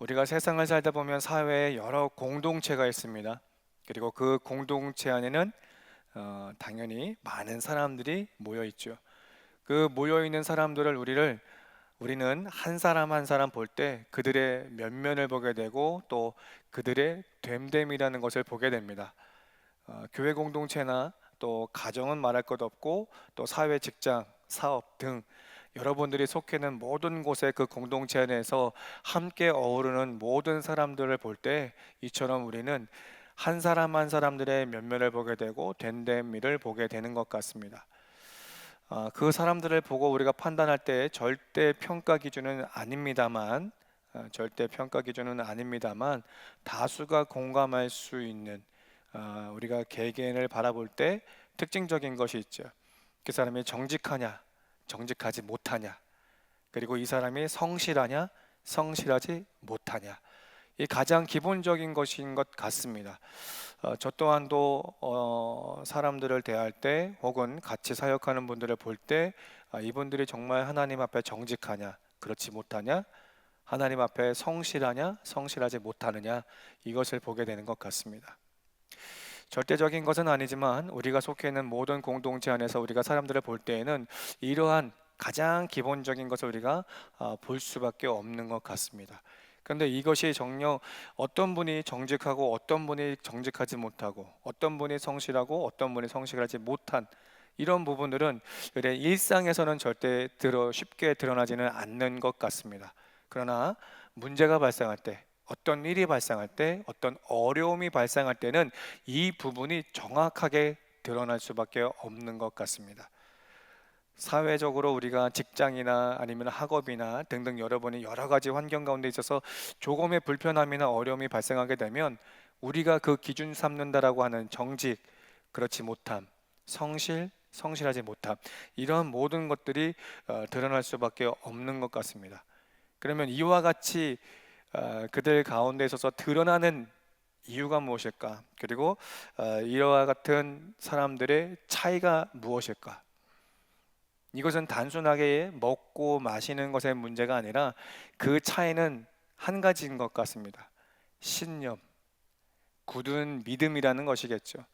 우리가 세상을 살다 보면 사회에 여러 공동체가 있습니다. 그리고 그 공동체 안에는 당연히 많은 사람들이 모여 있죠. 그 모여 있는 사람들을 우리는 한 사람 한 사람 볼 때 그들의 면면을 보게 되고 또 그들의 됨됨이라는 것을 보게 됩니다. 교회 공동체나 또 가정은 말할 것 없고 또 사회, 직장, 사업 등 여러분들이 속해 있는 모든 곳의 그 공동체 안에서 함께 어우르는 모든 사람들을 볼 때 이처럼 우리는 한 사람 한 사람들의 면면을 보게 되고 됨됨이를 보게 되는 것 같습니다. 그 사람들을 보고 우리가 판단할 때 절대 평가 기준은 아닙니다만 절대 평가 기준은 아닙니다만 다수가 공감할 수 있는 우리가 개개인을 바라볼 때 특징적인 것이 있죠. 그 사람이 정직하냐, 정직하지 못하냐, 그리고 이 사람이 성실하냐, 성실하지 못하냐. 이 가장 기본적인 것인 것 같습니다. 저 또한도 사람들을 대할 때 혹은 같이 사역하는 분들을 볼 때 이분들이 정말 하나님 앞에 정직하냐, 그렇지 못하냐, 하나님 앞에 성실하냐, 성실하지 못하느냐 이것을 보게 되는 것 같습니다. 절대적인 것은 아니지만 우리가 속해 있는 모든 공동체 안에서 우리가 사람들을 볼 때에는 이러한 가장 기본적인 것을 우리가 볼 수밖에 없는 것 같습니다. 그런데 이것이 정녕 어떤 분이 정직하고 어떤 분이 정직하지 못하고 어떤 분이 성실하고 어떤 분이 성실하지 못한 이런 부분들은 일상에서는 절대 쉽게 드러나지는 않는 것 같습니다. 그러나 문제가 발생할 때 어떤 일이 발생할 때 어떤 어려움이 발생할 때는 이 부분이 정확하게 드러날 수밖에 없는 것 같습니다. 사회적으로 우리가 직장이나 아니면 학업이나 등등 여러 가지 환경 가운데 있어서 조금의 불편함이나 어려움이 발생하게 되면 우리가 그 기준 삼는다라고 하는 정직, 그렇지 못함, 성실하지 못함 이런 모든 것들이 드러날 수밖에 없는 것 같습니다. 그러면 이와 같이 그들 가운데 있어서 드러나는 이유가 무엇일까? 그리고 이와 같은 사람들의 차이가 무엇일까? 이것은 단순하게 먹고 마시는 것의 문제가 아니라 그 차이는 한 가지인 것 같습니다. 신념, 굳은 믿음이라는 것이겠죠.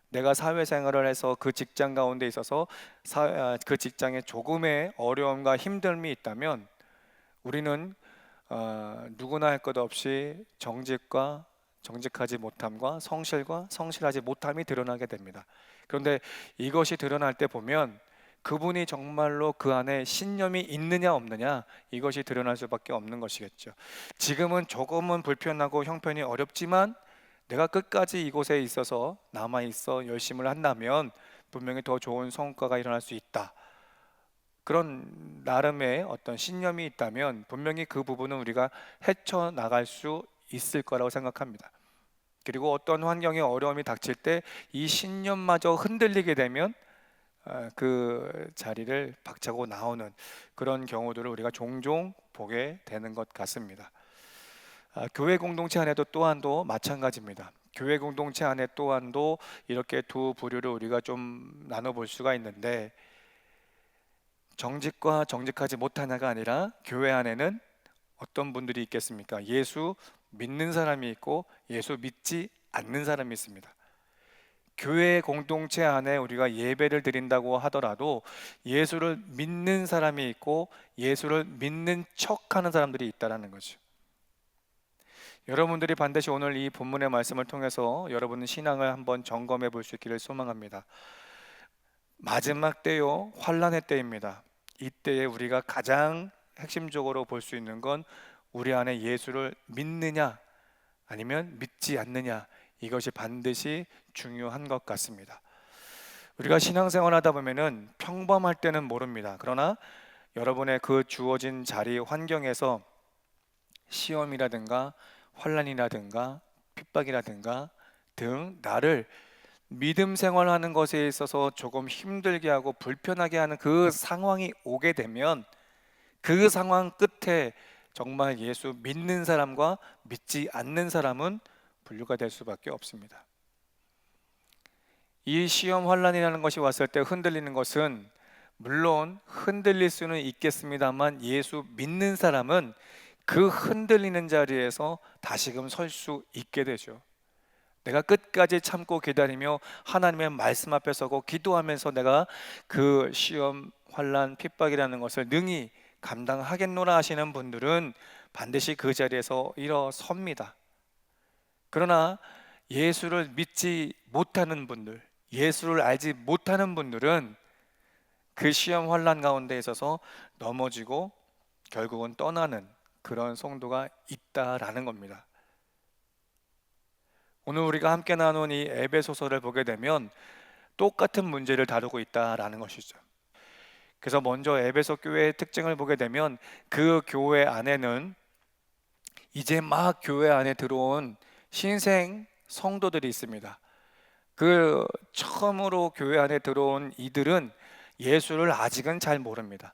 내가 사회생활을 해서 그 직장 가운데 있어서 그 직장에 조금의 어려움과 힘듦이 있다면 우리는 누구나 할 것 없이 정직하지 못함과 성실과 성실하지 못함이 드러나게 됩니다. 그런데 이것이 드러날 때 보면 그분이 정말로 그 안에 신념이 있느냐 없느냐 이것이 드러날 수밖에 없는 것이겠죠. 지금은 조금은 불편하고 형편이 어렵지만 내가 끝까지 이곳에 있어서 남아 있어 열심을 한다면 분명히 더 좋은 성과가 일어날 수 있다. 그런 나름의 어떤 신념이 있다면 분명히 그 부분은 우리가 헤쳐나갈 수 있을 거라고 생각합니다. 그리고 어떤 환경에 어려움이 닥칠 때 이 신념마저 흔들리게 되면 그 자리를 박차고 나오는 그런 경우들을 우리가 종종 보게 되는 것 같습니다. 교회 공동체 안에도 또한도 마찬가지입니다. 교회 공동체 안에 또한도 이렇게 두 부류를 우리가 좀 나눠볼 수가 있는데 정직과 정직하지 못하냐가 아니라 교회 안에는 어떤 분들이 있겠습니까? 예수 믿는 사람이 있고 예수 믿지 않는 사람이 있습니다. 교회 공동체 안에 우리가 예배를 드린다고 하더라도 예수를 믿는 사람이 있고 예수를 믿는 척하는 사람들이 있다라는 거죠. 여러분들이 반드시 오늘 이 본문의 말씀을 통해서 여러분의 신앙을 한번 점검해 볼 수 있기를 소망합니다. 마지막 때요, 환란의 때입니다. 이때에 우리가 가장 핵심적으로 볼 수 있는 건 우리 안에 예수를 믿느냐 아니면 믿지 않느냐 이것이 반드시 중요한 것 같습니다. 우리가 신앙생활 하다 보면은 평범할 때는 모릅니다. 그러나 여러분의 그 주어진 자리 환경에서 시험이라든가 환란이라든가 핍박이라든가 등 나를 믿음 생활하는 것에 있어서 조금 힘들게 하고 불편하게 하는 그 상황이 오게 되면 그 상황 끝에 정말 예수 믿는 사람과 믿지 않는 사람은 분류가 될 수밖에 없습니다. 이 시험 환란이라는 것이 왔을 때 흔들리는 것은 물론 흔들릴 수는 있겠습니다만 예수 믿는 사람은 그 흔들리는 자리에서 다시금 설 수 있게 되죠. 내가 끝까지 참고 기다리며 하나님의 말씀 앞에 서고 기도하면서 내가 그 시험, 환난, 핍박이라는 것을 능히 감당하겠노라 하시는 분들은 반드시 그 자리에서 일어섭니다. 그러나 예수를 믿지 못하는 분들, 예수를 알지 못하는 분들은 그 시험 환난 가운데 있어서 넘어지고 결국은 떠나는 그런 성도가 있다라는 겁니다. 오늘 우리가 함께 나눈 이 에베소서를 보게 되면 똑같은 문제를 다루고 있다라는 것이죠. 그래서 먼저 에베소 교회의 특징을 보게 되면 그 교회 안에는 이제 막 교회 안에 들어온 신생 성도들이 있습니다. 그 처음으로 교회 안에 들어온 이들은 예수를 아직은 잘 모릅니다.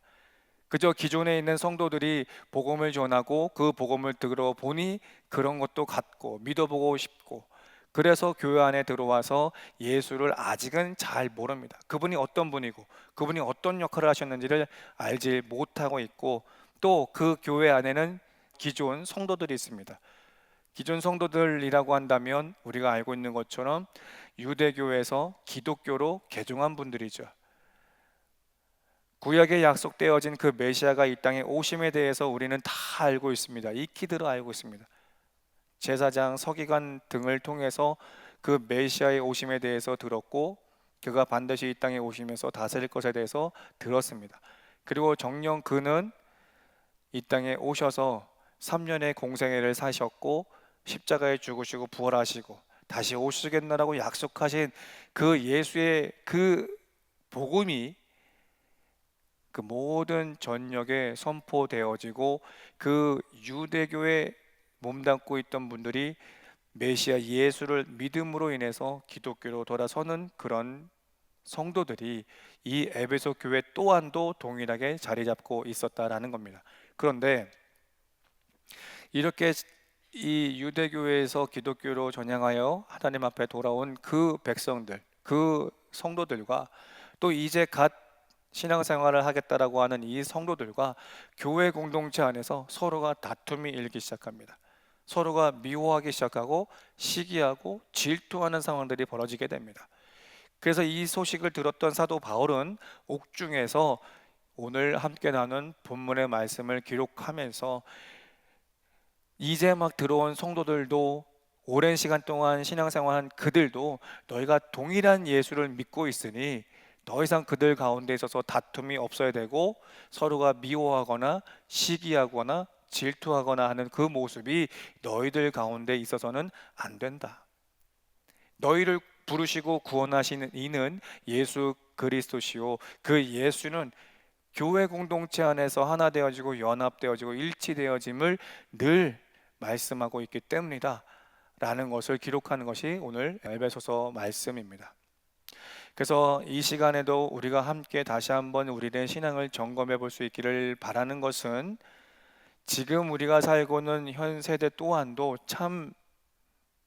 그저 기존에 있는 성도들이 복음을 전하고 그 복음을 들어보니 그런 것도 같고 믿어보고 싶고, 그래서 교회 안에 들어와서 예수를 아직은 잘 모릅니다. 그분이 어떤 분이고 그분이 어떤 역할을 하셨는지를 알지 못하고 있고, 또 그 교회 안에는 기존 성도들이 있습니다. 기존 성도들이라고 한다면 우리가 알고 있는 것처럼 유대교에서 기독교로 개종한 분들이죠. 구약에 약속되어진 그 메시아가 이 땅에 오심에 대해서 우리는 다 알고 있습니다. 익히 들어 알고 있습니다. 제사장, 서기관 등을 통해서 그 메시아의 오심에 대해서 들었고, 그가 반드시 이 땅에 오시면서 다스릴 것에 대해서 들었습니다. 그리고 정녕 그는 이 땅에 오셔서 3년의 공생애를 사셨고 십자가에 죽으시고 부활하시고 다시 오시겠나라고 약속하신 그 예수의 그 복음이 그 모든 전역에 선포되어지고, 그 유대교에 몸담고 있던 분들이 메시아 예수를 믿음으로 인해서 기독교로 돌아서는 그런 성도들이 이 에베소 교회 또한도 동일하게 자리 잡고 있었다라는 겁니다. 그런데 이렇게 이 유대교회에서 기독교로 전향하여 하나님 앞에 돌아온 그 백성들, 그 성도들과 또 이제 갓 신앙생활을 하겠다라고 하는 이 성도들과 교회 공동체 안에서 서로가 다툼이 일기 시작합니다. 서로가 미워하기 시작하고 시기하고 질투하는 상황들이 벌어지게 됩니다. 그래서 이 소식을 들었던 사도 바울은 옥중에서 오늘 함께 나눈 본문의 말씀을 기록하면서 이제 막 들어온 성도들도, 오랜 시간 동안 신앙생활한 그들도 너희가 동일한 예수를 믿고 있으니 더 이상 그들 가운데 있어서 다툼이 없어야 되고, 서로가 미워하거나 시기하거나 질투하거나 하는 그 모습이 너희들 가운데 있어서는 안 된다. 너희를 부르시고 구원하시는 이는 예수 그리스도시요, 그 예수는 교회 공동체 안에서 하나 되어지고 연합되어지고 일치되어짐을 늘 말씀하고 있기 때문이다 라는 것을 기록하는 것이 오늘 에베소서 말씀입니다. 그래서 이 시간에도 우리가 함께 다시 한번 우리의 신앙을 점검해 볼 수 있기를 바라는 것은, 지금 우리가 살고 있는 현 세대 또한도 참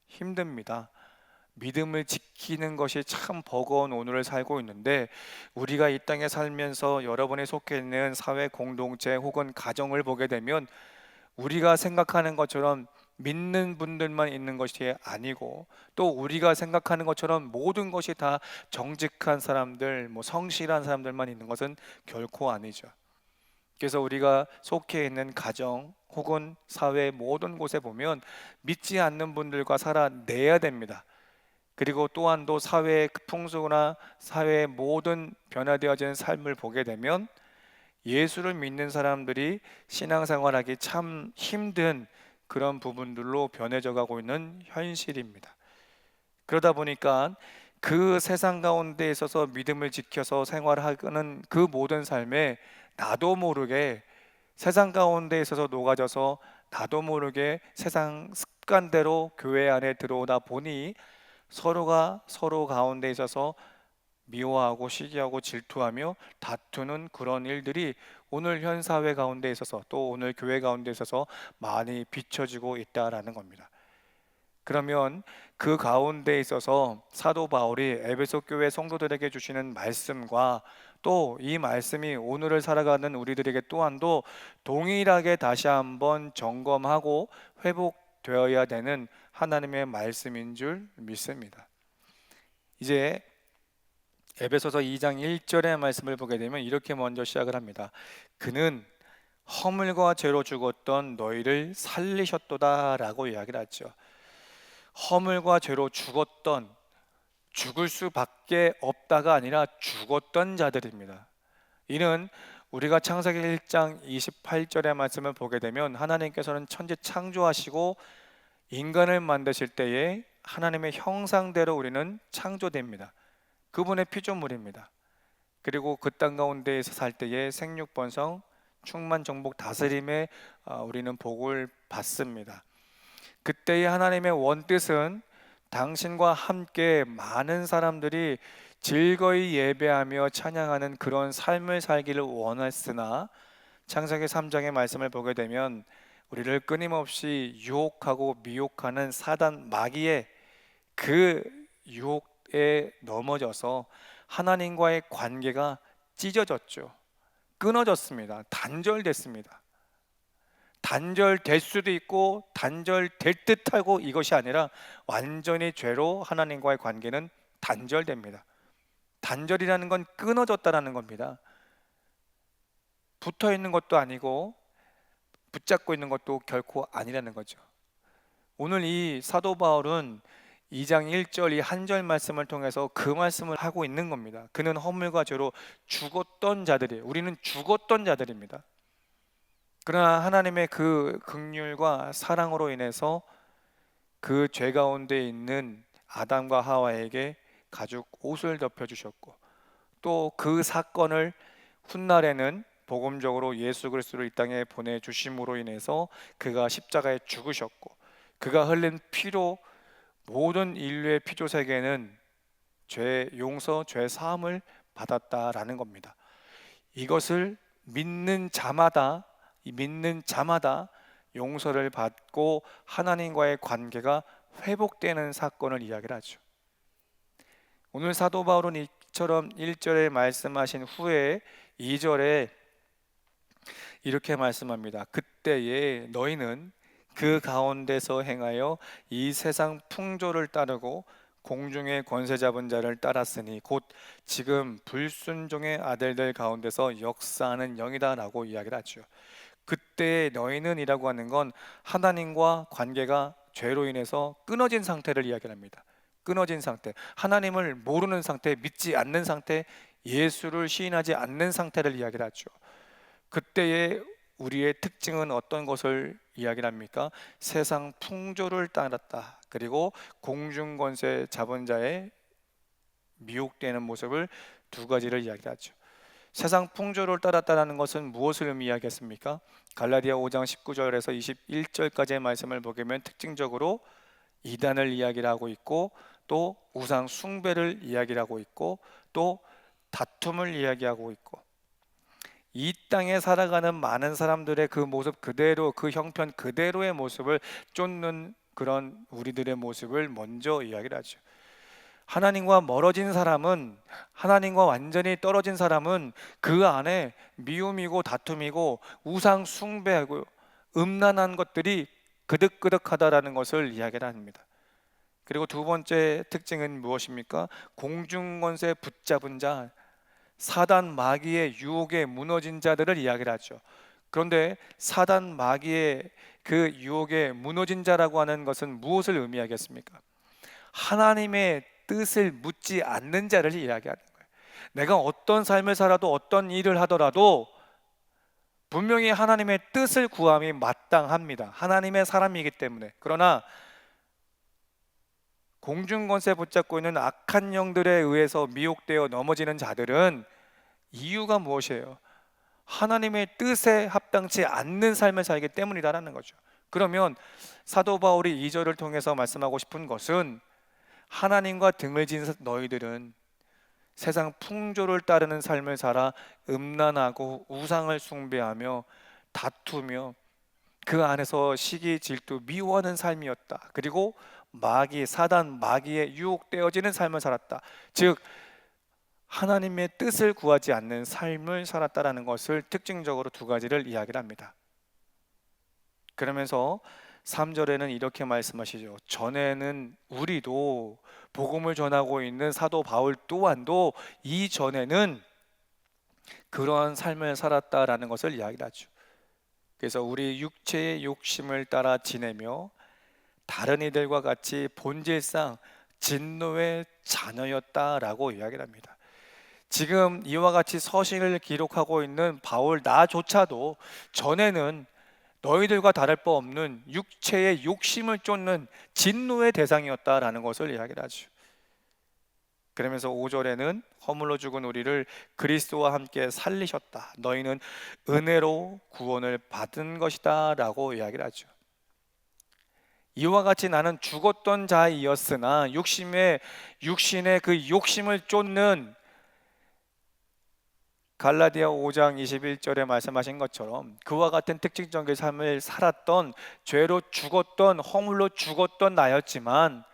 힘듭니다. 믿음을 지키는 것이 참 버거운 오늘을 살고 있는데, 우리가 이 땅에 살면서 여러분이 속해 있는 사회 공동체 혹은 가정을 보게 되면 우리가 생각하는 것처럼 믿는 분들만 있는 것이 아니고, 또 우리가 생각하는 것처럼 모든 것이 다 정직한 사람들, 성실한 사람들만 있는 것은 결코 아니죠. 그래서 우리가 속해 있는 가정 혹은 사회 모든 곳에 보면 믿지 않는 분들과 살아내야 됩니다. 그리고 또한 또 사회의 풍수나 사회의 모든 변화되어진 삶을 보게 되면 예수를 믿는 사람들이 신앙생활하기 참 힘든 그런 부분들로 변해져 가고 있는 현실입니다. 그러다 보니까 그 세상 가운데 있어서 믿음을 지켜서 생활하는 그 모든 삶에 나도 모르게 세상 가운데 있어서 녹아져서 나도 모르게 세상 습관대로 교회 안에 들어오다 보니 서로가 서로 가운데 있어서 미워하고 시기하고 질투하며 다투는 그런 일들이 오늘 현 사회 가운데 있어서, 또 오늘 교회 가운데 있어서 많이 비춰지고 있다라는 겁니다. 그러면 그 가운데 있어서 사도 바울이 에베소 교회 성도들에게 주시는 말씀과 또 이 말씀이 오늘을 살아가는 우리들에게 또한도 동일하게 다시 한번 점검하고 회복되어야 되는 하나님의 말씀인 줄 믿습니다. 이제 에베소서 2장 1절의 말씀을 보게 되면 이렇게 먼저 시작을 합니다. 그는 허물과 죄로 죽었던 너희를 살리셨도다 라고 이야기를 하죠. 허물과 죄로 죽었던, 죽을 수밖에 없다가 아니라 죽었던 자들입니다. 이는 우리가 창세기 1장 28절의 말씀을 보게 되면 하나님께서는 천지 창조하시고 인간을 만드실 때에 하나님의 형상대로 우리는 창조됩니다. 그분의 피조물입니다. 그리고 그 땅 가운데에서 살 때에 생육번성, 충만정복, 다스림에 우리는 복을 받습니다. 그때의 하나님의 원뜻은 당신과 함께 많은 사람들이 즐거이 예배하며 찬양하는 그런 삶을 살기를 원했으나 창세기 3장의 말씀을 보게 되면 우리를 끊임없이 유혹하고 미혹하는 사단 마귀의 그 유혹에 넘어져서 하나님과의 관계가 찢어졌죠. 끊어졌습니다. 단절됐습니다. 단절될 수도 있고 단절될 듯하고 이것이 아니라 완전히 죄로 하나님과의 관계는 단절됩니다. 단절이라는 건 끊어졌다라는 겁니다. 붙어 있는 것도 아니고 붙잡고 있는 것도 결코 아니라는 거죠. 오늘 이 사도 바울은 2장 1절 이 한 절 말씀을 통해서 그 말씀을 하고 있는 겁니다. 그는 허물과 죄로 죽었던 자들이에요. 우리는 죽었던 자들입니다. 그러나 하나님의 그 긍휼과 사랑으로 인해서 그 죄 가운데 있는 아담과 하와에게 가죽 옷을 덮여주셨고 또 그 사건을 훗날에는 복음적으로 예수 그리스도를 이 땅에 보내주심으로 인해서 그가 십자가에 죽으셨고 그가 흘린 피로 모든 인류의 피조세계는 죄 용서, 죄 사함을 받았다라는 겁니다. 이것을 믿는 자마다 용서를 받고 하나님과의 관계가 회복되는 사건을 이야기를 하죠. 오늘 사도 바울은 이처럼 1절에 말씀하신 후에 2절에 이렇게 말씀합니다. 그때에 너희는 그 가운데서 행하여 이 세상 풍조를 따르고 공중의 권세 잡은 자를 따랐으니 곧 지금 불순종의 아들들 가운데서 역사하는 영이다 라고 이야기를 하죠. 그때 너희는 이라고 하는 건 하나님과 관계가 죄로 인해서 끊어진 상태를 이야기합니다. 끊어진 상태, 하나님을 모르는 상태, 믿지 않는 상태, 예수를 시인하지 않는 상태를 이야기를 하죠. 그때의 우리의 특징은 어떤 것을 이야기를 합니까? 세상 풍조를 따랐다. 그리고 공중 권세 잡은 자의 미혹되는 모습을 두 가지를 이야기하죠. 세상 풍조를 따랐다는 것은 무엇을 의미하겠습니까? 갈라디아 5장 19절에서 21절까지의 말씀을 보면 특징적으로 이단을 이야기를 하고 있고 또 우상 숭배를 이야기를 하고 있고 또 다툼을 이야기하고 있고 이 땅에 살아가는 많은 사람들의 그 모습 그대로, 그 형편 그대로의 모습을 쫓는 그런 우리들의 모습을 먼저 이야기를 하죠. 하나님과 멀어진 사람은, 하나님과 완전히 떨어진 사람은 그 안에 미움이고 다툼이고 우상 숭배하고 음란한 것들이 그득그득하다라는 것을 이야기를 합니다. 그리고 두 번째 특징은 무엇입니까? 공중권세 붙잡은 자, 사단 마귀의 유혹에 무너진 자들을 이야기를 하죠. 그런데 사단 마귀의 그 유혹에 무너진 자라고 하는 것은 무엇을 의미하겠습니까? 하나님의 뜻을 묻지 않는 자를 이야기하는 거예요. 내가 어떤 삶을 살아도 어떤 일을 하더라도 분명히 하나님의 뜻을 구함이 마땅합니다. 하나님의 사람이기 때문에. 그러나 공중권세 붙잡고 있는 악한 영들에 의해서 미혹되어 넘어지는 자들은 이유가 무엇이에요? 하나님의 뜻에 합당치 않는 삶을 살기 때문이다라는 거죠. 그러면 사도 바울이 2절을 통해서 말씀하고 싶은 것은 하나님과 등을 진 너희들은 세상 풍조를 따르는 삶을 살아 음란하고 우상을 숭배하며 다투며 그 안에서 시기 질투 미워하는 삶이었다. 그리고 마귀 사단 마귀에 유혹되어지는 삶을 살았다. 즉 하나님의 뜻을 구하지 않는 삶을 살았다라는 것을 특징적으로 두 가지를 이야기를 합니다. 그러면서 3절에는 이렇게 말씀하시죠. 전에는 우리도 복음을 전하고 있는 사도 바울 또한도 이전에는 그러한 삶을 살았다라는 것을 이야기를 하죠. 그래서 우리 육체의 욕심을 따라 지내며 다른 이들과 같이 본질상 진노의 자녀였다라고 이야기를 합니다. 지금 이와 같이 서신을 기록하고 있는 바울 나조차도 전에는 너희들과 다를 바 없는 육체의 욕심을 쫓는 진노의 대상이었다라는 것을 이야기를 하죠. 그러면서 5절에는 허물로 죽은 우리를 그리스도와 함께 살리셨다. 너희는 은혜로 구원을 받은 것이다 라고 이야기를 하죠. 이와 같이 나는 죽었던 자이었으나 육신의 그 욕심을 쫓는 갈라디아 5장 21절에 말씀하신 것처럼 그와 같은 특징적인 삶을 살았던, 죄로 죽었던, 허물로 죽었던 나였지만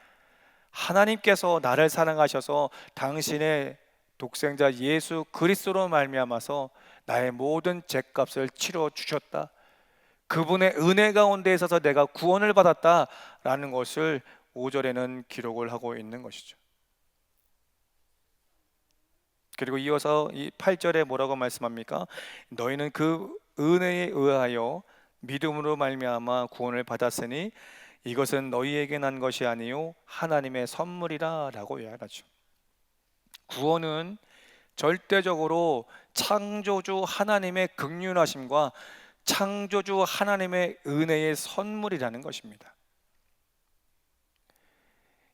하나님께서 나를 사랑하셔서 당신의 독생자 예수 그리스도로 말미암아서 나의 모든 죄값을 치러 주셨다. 그분의 은혜 가운데 있어서 내가 구원을 받았다라는 것을 5절에는 기록을 하고 있는 것이죠. 그리고 이어서 이 8절에 뭐라고 말씀합니까? 너희는 그 은혜에 의하여 믿음으로 말미암아 구원을 받았으니 이것은 너희에게 난 것이 아니요 하나님의 선물이라 라고 이야기하죠. 구원은 절대적으로 창조주 하나님의 긍휼하심과 창조주 하나님의 은혜의 선물이라는 것입니다.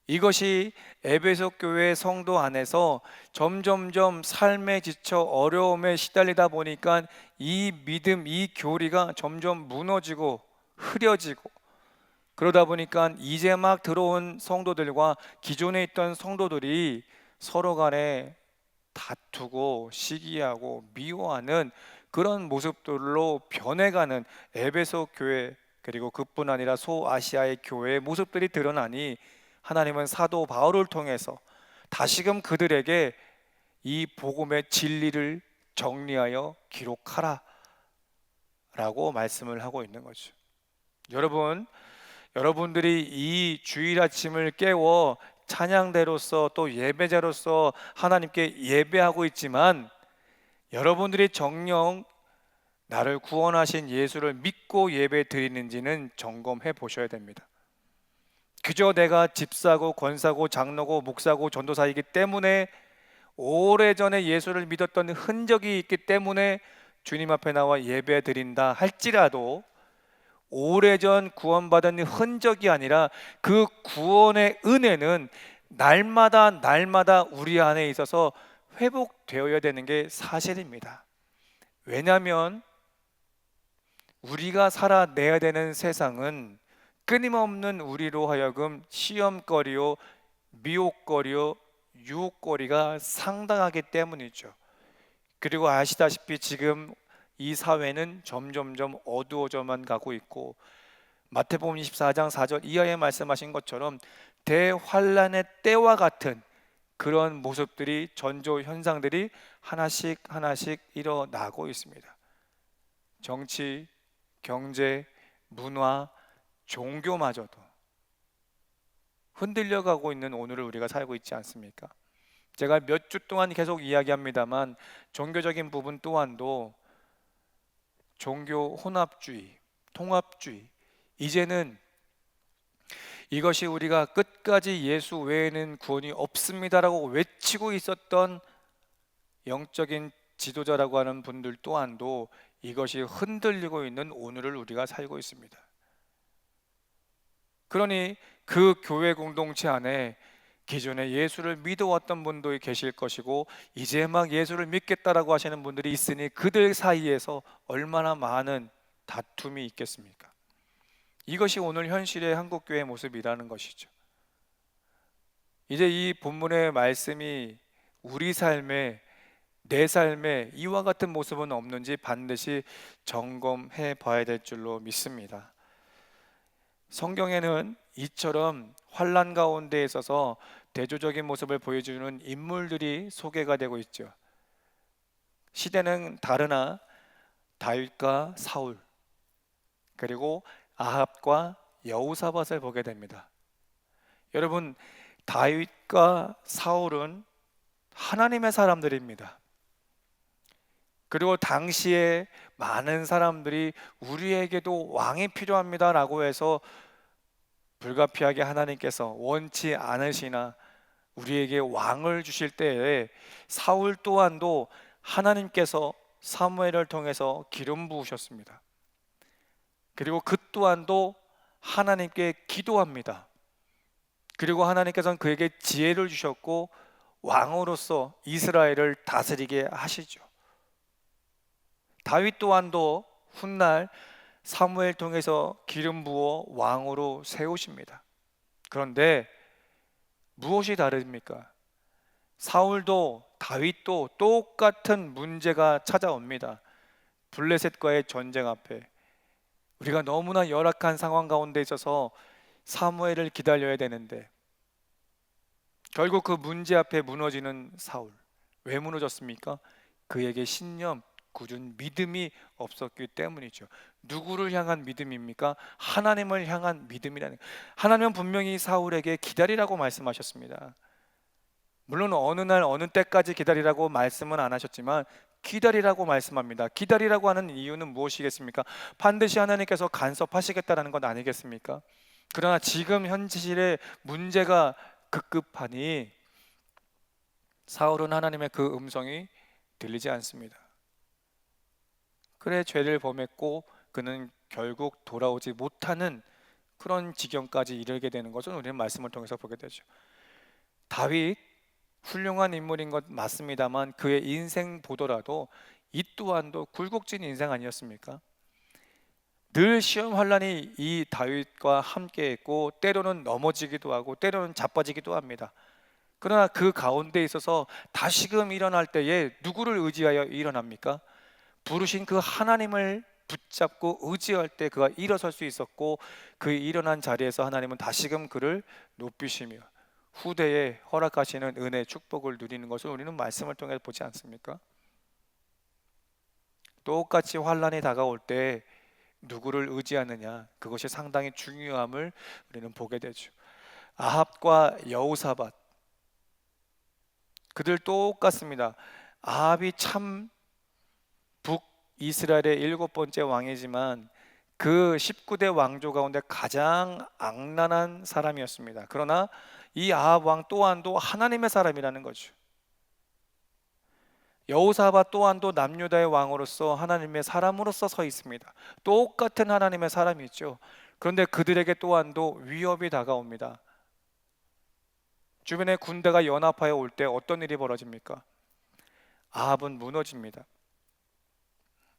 이것이 에베소 교회 성도 안에서 점점점 삶에 지쳐 어려움에 시달리다 보니까 이 믿음, 이 교리가 점점 무너지고 흐려지고, 그러다 보니까 이제 막 들어온 성도들과 기존에 있던 성도들이 서로 간에 다투고 시기하고 미워하는 그런 모습들로 변해가는 에베소 교회, 그리고 그뿐 아니라 소아시아의 교회의 모습들이 드러나니 하나님은 사도 바울을 통해서 다시금 그들에게 이 복음의 진리를 정리하여 기록하라 라고 말씀을 하고 있는 거죠. 여러분들이 이 주일 아침을 깨워 찬양대로서 또 예배자로서 하나님께 예배하고 있지만, 여러분들이 정녕 나를 구원하신 예수를 믿고 예배 드리는지는 점검해 보셔야 됩니다. 그저 내가 집사고 권사고 장로고 목사고 전도사이기 때문에, 오래전에 예수를 믿었던 흔적이 있기 때문에 주님 앞에 나와 예배 드린다 할지라도 오래전 구원받은 흔적이 아니라 그 구원의 은혜는 날마다 우리 안에 있어서 회복되어야 되는 게 사실입니다. 왜냐하면 우리가 살아내야 되는 세상은 끊임없는 우리로 하여금 시험거리요, 미혹거리요, 유혹거리가 상당하기 때문이죠. 그리고 아시다시피 지금 이 사회는 점점점 어두워져만 가고 있고, 마태복음 24장 4절 이하에 말씀하신 것처럼 대환란의 때와 같은 그런 모습들이, 전조 현상들이 하나씩 일어나고 있습니다. 정치, 경제, 문화, 종교마저도 흔들려가고 있는 오늘을 우리가 살고 있지 않습니까? 제가 몇 주 동안 계속 이야기합니다만 종교적인 부분 또한도 종교 혼합주의, 통합주의, 이제는 이것이 우리가 끝까지 예수 외에는 구원이 없습니다라고 외치고 있었던 영적인 지도자라고 하는 분들 또한도 이것이 흔들리고 있는 오늘을 우리가 살고 있습니다. 그러니 그 교회 공동체 안에 기존에 예수를 믿어왔던 분도 계실 것이고 이제 막 예수를 믿겠다라고 하시는 분들이 있으니 그들 사이에서 얼마나 많은 다툼이 있겠습니까? 이것이 오늘 현실의 한국교회의 모습이라는 것이죠. 이제 이 본문의 말씀이 우리 삶에, 내 삶에 이와 같은 모습은 없는지 반드시 점검해 봐야 될 줄로 믿습니다. 성경에는 이처럼 환난 가운데 있어서 대조적인 모습을 보여주는 인물들이 소개가 되고 있죠. 시대는 다르나 다윗과 사울, 그리고 아합과 여호사밧을 보게 됩니다. 여러분, 다윗과 사울은 하나님의 사람들입니다. 그리고 당시에 많은 사람들이 우리에게도 왕이 필요합니다라고 해서 불가피하게 하나님께서 원치 않으시나 우리에게 왕을 주실 때에 사울 또한도 하나님께서 사무엘을 통해서 기름 부으셨습니다. 그리고 그 또한도 하나님께 기도합니다. 그리고 하나님께서는 그에게 지혜를 주셨고 왕으로서 이스라엘을 다스리게 하시죠. 다윗 또한도 훗날 사무엘 통해서 기름 부어 왕으로 세우십니다. 그런데 무엇이 다릅니까? 사울도 다윗도 똑같은 문제가 찾아옵니다. 블레셋과의 전쟁 앞에 우리가 너무나 열악한 상황 가운데 있어서 사무엘을 기다려야 되는데 결국 그 문제 앞에 무너지는 사울. 왜 무너졌습니까? 그에게 신념, 굳은 믿음이 없었기 때문이죠. 누구를 향한 믿음입니까? 하나님을 향한 믿음이라는. 하나님은 분명히 사울에게 기다리라고 말씀하셨습니다. 물론 어느 날 어느 때까지 기다리라고 말씀은 안 하셨지만 기다리라고 말씀합니다. 기다리라고 하는 이유는 무엇이겠습니까? 반드시 하나님께서 간섭하시겠다라는 것 아니겠습니까? 그러나 지금 현실의 문제가 급급하니 사울은 하나님의 그 음성이 들리지 않습니다. 그래 죄를 범했고 그는 결국 돌아오지 못하는 그런 지경까지 이르게 되는 것을 우리는 말씀을 통해서 보게 되죠. 다윗 훌륭한 인물인 것 맞습니다만 그의 인생 보더라도 이 또한도 굴곡진 인생 아니었습니까? 늘 시험 환란이 이 다윗과 함께 했고 때로는 넘어지기도 하고 때로는 자빠지기도 합니다. 그러나 그 가운데 있어서 다시금 일어날 때에 누구를 의지하여 일어납니까? 부르신 그 하나님을 붙잡고 의지할 때 그가 일어설 수 있었고 그 일어난 자리에서 하나님은 다시금 그를 높이시며 후대에 허락하시는 은혜 축복을 누리는 것을 우리는 말씀을 통해 보지 않습니까? 똑같이 환란이 다가올 때 누구를 의지하느냐, 그것이 상당히 중요함을 우리는 보게 되죠. 아합과 여호사밧, 그들 똑같습니다. 아합이 참 북이스라엘의 7번째 왕이지만 그 19대 왕조 가운데 가장 악랄한 사람이었습니다. 그러나 이 아합 왕 또한도 하나님의 사람이라는 거죠. 여호사밧 또한도 남유다의 왕으로서 하나님의 사람으로서 서 있습니다. 똑같은 하나님의 사람이죠. 그런데 그들에게 또한도 위협이 다가옵니다. 주변에 군대가 연합하여 올 때 어떤 일이 벌어집니까? 아합은 무너집니다.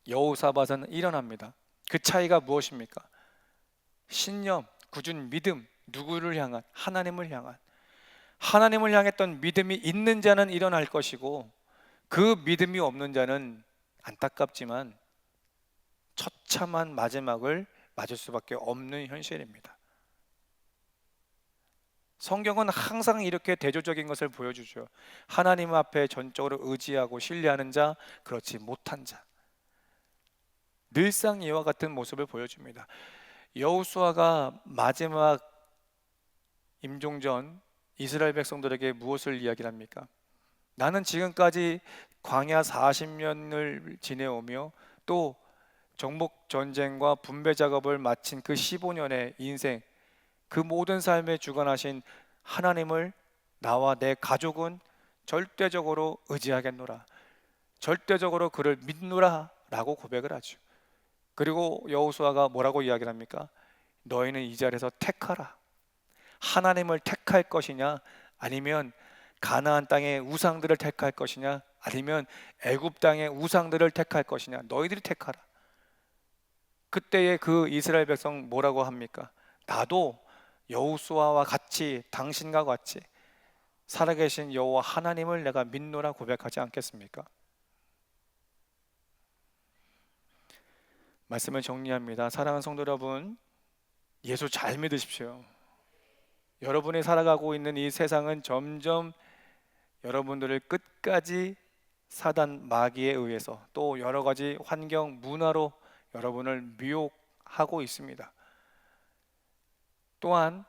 여호사밧은 일어납니다. 그 차이가 무엇입니까? 신념, 굳은 믿음, 누구를 향한? 하나님을 향한. 하나님을 향했던 믿음이 있는 자는 일어날 것이고 그 믿음이 없는 자는 안타깝지만 처참한 마지막을 맞을 수밖에 없는 현실입니다. 성경은 항상 이렇게 대조적인 것을 보여주죠. 하나님 앞에 전적으로 의지하고 신뢰하는 자, 그렇지 못한 자. 늘상 이와 같은 모습을 보여줍니다. 여호수아가 마지막 임종 전 이스라엘 백성들에게 무엇을 이야기합니까? 나는 지금까지 광야 40년을 지내오며 또 정복 전쟁과 분배 작업을 마친 그 15년의 인생, 그 모든 삶에 주관하신 하나님을 나와 내 가족은 절대적으로 의지하겠노라, 절대적으로 그를 믿노라 라고 고백을 하죠. 그리고 여호수아가 뭐라고 이야기를 합니까? 너희는 이 자리에서 택하라. 하나님을 택할 것이냐, 아니면 가나안 땅의 우상들을 택할 것이냐, 아니면 애굽 땅의 우상들을 택할 것이냐, 너희들이 택하라. 그때의 그 이스라엘 백성 뭐라고 합니까? 나도 여호수아와 같이, 당신과 같이 살아계신 여호와 하나님을 내가 믿노라 고백하지 않겠습니까? 말씀을 정리합니다. 사랑하는 성도 여러분, 예수 잘 믿으십시오. 여러분이 살아가고 있는 이 세상은 점점 여러분들을 끝까지 사단 마귀에 의해서 또 여러 가지 환경 문화로 여러분을 미혹하고 있습니다. 또한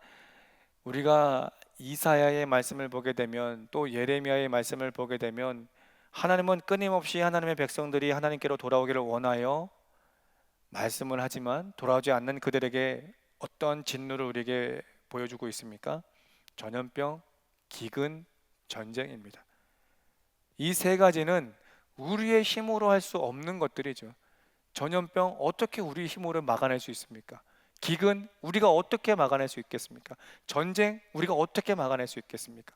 우리가 이사야의 말씀을 보게 되면 또 예레미야의 말씀을 보게 되면 하나님은 끊임없이 하나님의 백성들이 하나님께로 돌아오기를 원하여 말씀을 하지만 돌아오지 않는 그들에게 어떤 진노를 우리에게 보여주고 있습니까? 전염병, 기근, 전쟁입니다. 이 세 가지는 우리의 힘으로 할 수 없는 것들이죠. 전염병 어떻게 우리 힘으로 막아낼 수 있습니까? 기근 우리가 어떻게 막아낼 수 있겠습니까? 전쟁 우리가 어떻게 막아낼 수 있겠습니까?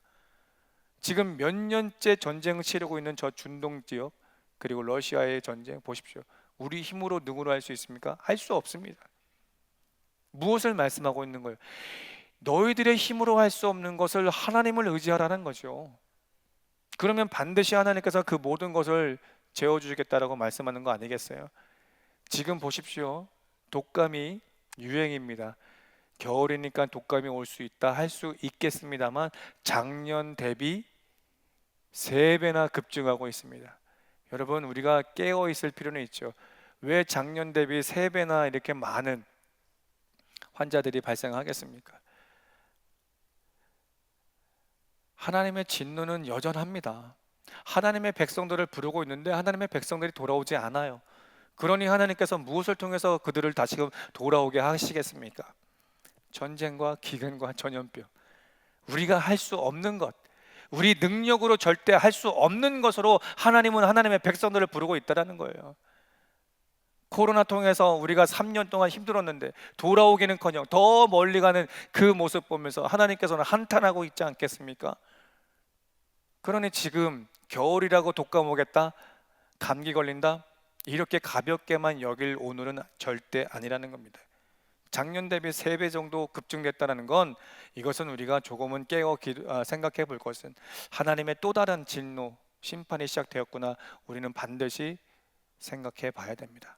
지금 몇 년째 전쟁을 치르고 있는 저 중동 지역 그리고 러시아의 전쟁 보십시오. 우리 힘으로 능으로 할 수 있습니까? 할 수 없습니다. 무엇을 말씀하고 있는 거예요? 너희들의 힘으로 할 수 없는 것을 하나님을 의지하라는 거죠. 그러면 반드시 하나님께서 그 모든 것을 재워주시겠다라고 말씀하는 거 아니겠어요? 지금 보십시오. 독감이 유행입니다. 겨울이니까 독감이 올 수 있다 할 수 있겠습니다만 작년 대비 3배나 급증하고 있습니다. 여러분 우리가 깨어 있을 필요는 있죠. 왜 작년 대비 3배나 이렇게 많은 환자들이 발생하겠습니까? 하나님의 진노는 여전합니다. 하나님의 백성들을 부르고 있는데 하나님의 백성들이 돌아오지 않아요. 그러니 하나님께서 무엇을 통해서 그들을 다시금 돌아오게 하시겠습니까? 전쟁과 기근과 전염병, 우리가 할 수 없는 것, 우리 능력으로 절대 할 수 없는 것으로 하나님은 하나님의 백성들을 부르고 있다는 거예요. 코로나 통해서 우리가 3년 동안 힘들었는데 돌아오기는커녕 더 멀리 가는 그 모습 보면서 하나님께서는 한탄하고 있지 않겠습니까? 그러니 지금 겨울이라고 독감 오겠다, 감기 걸린다, 이렇게 가볍게만 여길 오늘은 절대 아니라는 겁니다. 작년 대비 3배 정도 급증됐다는 건 이것은 우리가 조금은 생각해 볼 것은 하나님의 또 다른 진노, 심판이 시작되었구나 우리는 반드시 생각해 봐야 됩니다.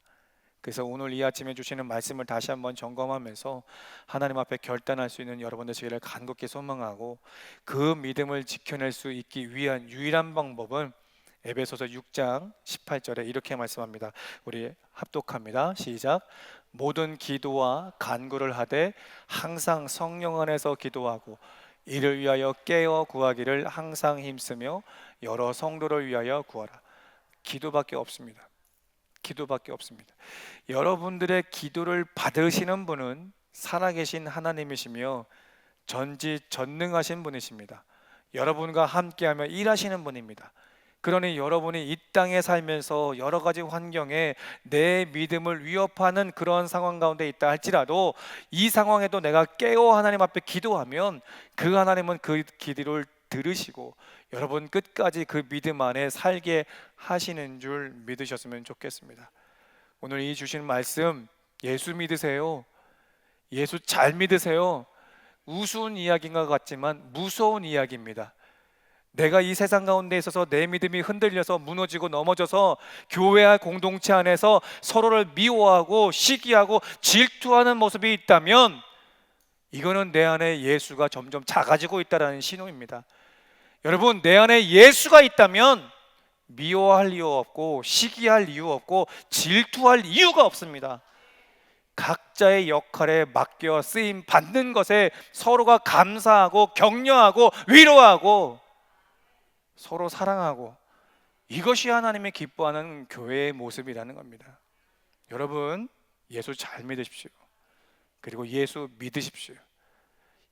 그래서 오늘 이 아침에 주시는 말씀을 다시 한번 점검하면서 하나님 앞에 결단할 수 있는 여러분들 되기를 간곡히 소망하고 그 믿음을 지켜낼 수 있기 위한 유일한 방법은 에베소서 6장 18절에 이렇게 말씀합니다. 우리 합독합니다. 시작. 모든 기도와 간구를 하되 항상 성령 안에서 기도하고 이를 위하여 깨어 구하기를 항상 힘쓰며 여러 성도를 위하여 구하라. 기도밖에 없습니다. 기도밖에 없습니다. 여러분들의 기도를 받으시는 분은 살아계신 하나님이시며 전지전능하신 분이십니다. 여러분과 함께하며 일하시는 분입니다. 그러니 여러분이 이 땅에 살면서 여러 가지 환경에 내 믿음을 위협하는 그런 상황 가운데 있다 할지라도 이 상황에도 내가 깨어 하나님 앞에 기도하면 그 하나님은 그 기도를 들으시고 여러분 끝까지 그 믿음 안에 살게 하시는 줄 믿으셨으면 좋겠습니다. 오늘 이 주신 말씀, 예수 믿으세요. 예수 잘 믿으세요. 우스운 이야기인 것 같지만 무서운 이야기입니다. 내가 이 세상 가운데 있어서 내 믿음이 흔들려서 무너지고 넘어져서 교회와 공동체 안에서 서로를 미워하고 시기하고 질투하는 모습이 있다면 이거는 내 안에 예수가 점점 작아지고 있다는 신호입니다. 여러분, 내 안에 예수가 있다면 미워할 이유 없고 시기할 이유 없고 질투할 이유가 없습니다. 각자의 역할에 맡겨 쓰임 받는 것에 서로가 감사하고 격려하고 위로하고 서로 사랑하고 이것이 하나님의 기뻐하는 교회의 모습이라는 겁니다. 여러분, 예수 잘 믿으십시오. 그리고 예수 믿으십시오.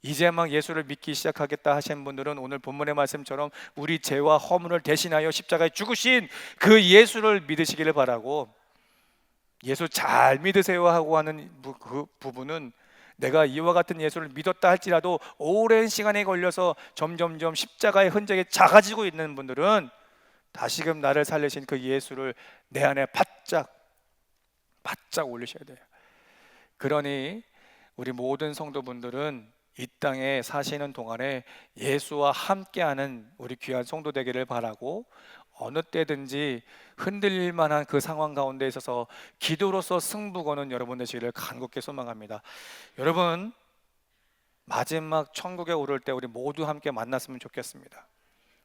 이제 막 예수를 믿기 시작하겠다 하신 분들은 오늘 본문의 말씀처럼 우리 죄와 허물을 대신하여 십자가에 죽으신 그 예수를 믿으시기를 바라고, 예수 잘 믿으세요 하고 하는 그 부분은 내가 이와 같은 예수를 믿었다 할지라도 오랜 시간이 걸려서 점점점 십자가의 흔적이 작아지고 있는 분들은 다시금 나를 살리신 그 예수를 내 안에 바짝 올리셔야 돼요. 그러니 우리 모든 성도분들은 이 땅에 사시는 동안에 예수와 함께하는 우리 귀한 성도 되기를 바라고, 어느 때든지 흔들릴 만한 그 상황 가운데 있어서 기도로서 승부 거는 여러분 되시기를 간곡히 소망합니다. 여러분, 마지막 천국에 오를 때 우리 모두 함께 만났으면 좋겠습니다.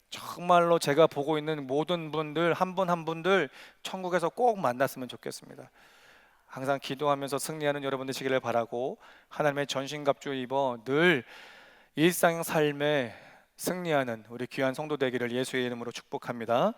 정말로 제가 보고 있는 모든 분들 한 분 한 분들 천국에서 꼭 만났으면 좋겠습니다. 항상 기도하면서 승리하는 여러분 되시기를 바라고, 하나님의 전신갑주 입어 늘 일상 삶에 승리하는 우리 귀한 성도 되기를 예수의 이름으로 축복합니다.